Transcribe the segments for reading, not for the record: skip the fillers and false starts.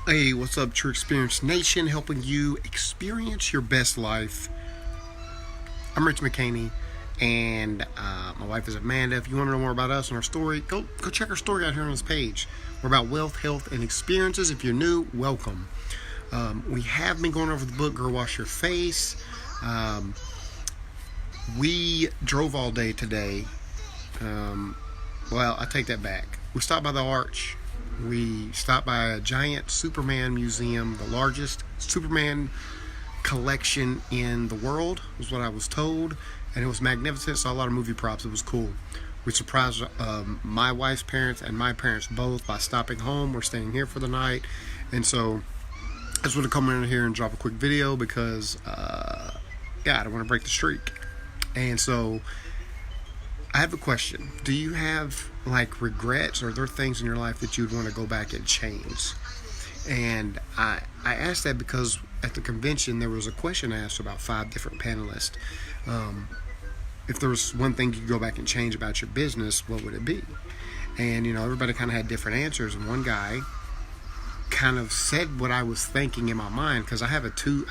Hey, what's up, TruExperience Nation, helping you experience your best life. I'm Rich McCaney, and my wife is Amanda. If you want to know more about us and our story, go check our story out here on this page. We're about wealth, health, and experiences. If you're new, welcome. We have been going over the book, Girl Wash Your Face. We drove all day today. Well, I take that back. We stopped by the Arch. We stopped by a giant Superman museum, the largest Superman collection in the world, was what I was told. And it was magnificent. Saw a lot of movie props. It was cool. We surprised my wife's parents and my parents both by stopping home. We're staying here for the night. And so I just want to come in here and drop a quick video because, I don't want to break the streak. And so I have a question. Do you have regrets, or are there things in your life that you'd want to go back and change? And I asked that because at the convention there was a question asked about 5 different panelists. If there was one thing you could go back and change about your business, what would it be? And everybody kind of had different answers. And one guy kind of said what I was thinking in my mind, because I have two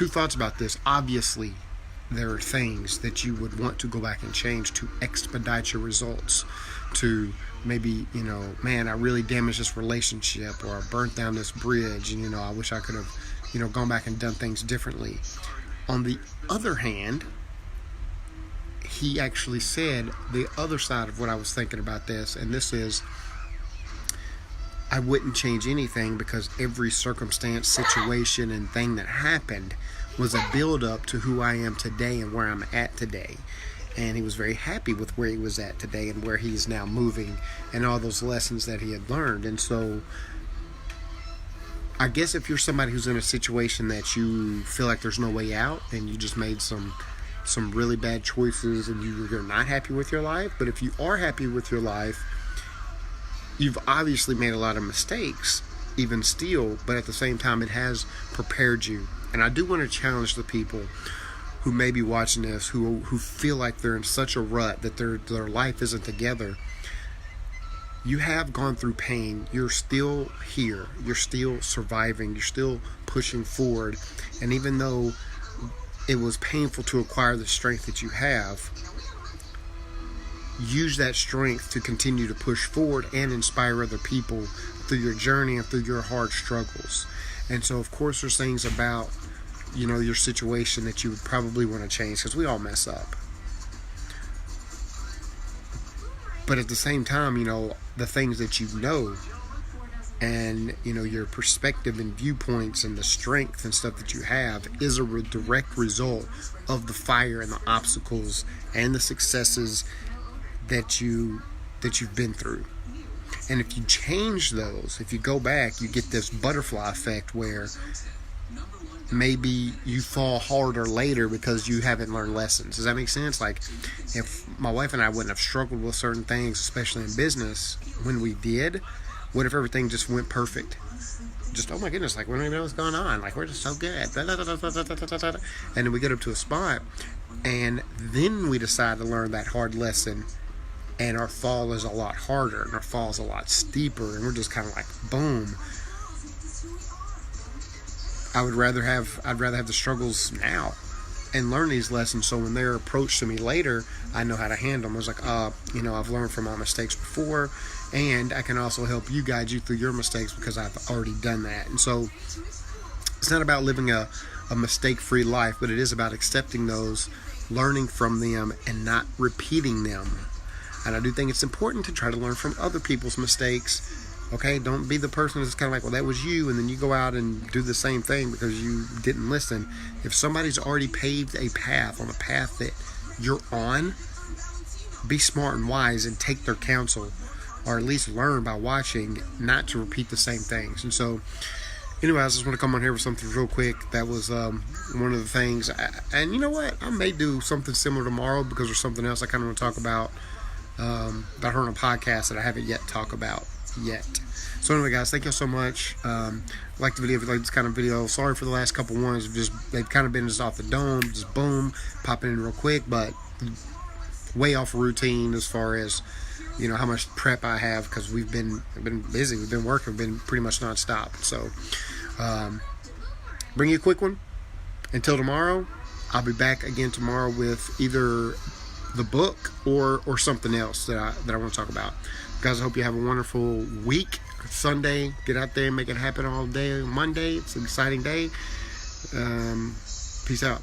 thoughts about this. Obviously, there are things that you would want to go back and change to expedite your results, to maybe, man, I really damaged this relationship, or I burnt down this bridge, and I wish I could have gone back and done things differently. On the other hand, he actually said the other side of what I was thinking about this, and this is, I wouldn't change anything, because every circumstance, situation, and thing that happened was a build-up to who I am today and where I'm at today. And he was very happy with where he was at today and where he's now moving and all those lessons that he had learned. And so I guess if you're somebody who's in a situation that you feel like there's no way out, and you just made some really bad choices, and you're not happy with your life, but if you are happy with your life, you've obviously made a lot of mistakes, even still, but at the same time, it has prepared you. And I do want to challenge the people who may be watching this, who feel like they're in such a rut that their life isn't together. You have gone through pain. You're still here. You're still surviving. You're still pushing forward. And even though it was painful to acquire the strength that you have, use that strength to continue to push forward and inspire other people through your journey and through your hard struggles. And so, of course, there's things about, your situation that you would probably want to change, because we all mess up. But at the same time, the things that and, your perspective and viewpoints and the strength and stuff that you have is a direct result of the fire and the obstacles and the successes that you've been through. And if you change those, if you go back, you get this butterfly effect where maybe you fall harder later because you haven't learned lessons. Does that make sense? Like, if my wife and I wouldn't have struggled with certain things, especially in business, when we did, what if everything just went perfect? Just, oh my goodness, we don't even know what's going on. We're just so good. And then we get up to a spot, and then we decide to learn that hard lesson, and our fall is a lot harder, and our fall is a lot steeper, and we're just kind of like, boom. I'd rather have the struggles now and learn these lessons, so when they're approached to me later, I know how to handle them. I was like, I've learned from my mistakes before, and I can also help you guide you through your mistakes because I've already done that. And so it's not about living a mistake-free life, but it is about accepting those, learning from them, and not repeating them. And I do think it's important to try to learn from other people's mistakes. Okay, don't be the person that's kind of like, well, that was you, and then you go out and do the same thing because you didn't listen. If somebody's already paved a path on a path that you're on, be smart and wise and take their counsel, or at least learn by watching, not to repeat the same things. And so, anyway, I just want to come on here with something real quick. That was one of the things. And you know what? I may do something similar tomorrow, because there's something else I kind of want to talk about that I heard on a podcast that I haven't yet talked about yet. So anyway, guys, thank you so much. Like the video, if you like this kind of video. Sorry for the last couple ones. They've kind of been just off the dome, just boom, popping in real quick, but way off routine as far as how much prep I have, because I've been busy. We've been working. We've been pretty much nonstop. So, bring you a quick one. Until tomorrow, I'll be back again tomorrow with either the book or something else that I want to talk about. Guys, I hope you have a wonderful week. Sunday, get out there and make it happen all day. Monday, it's an exciting day. Peace out.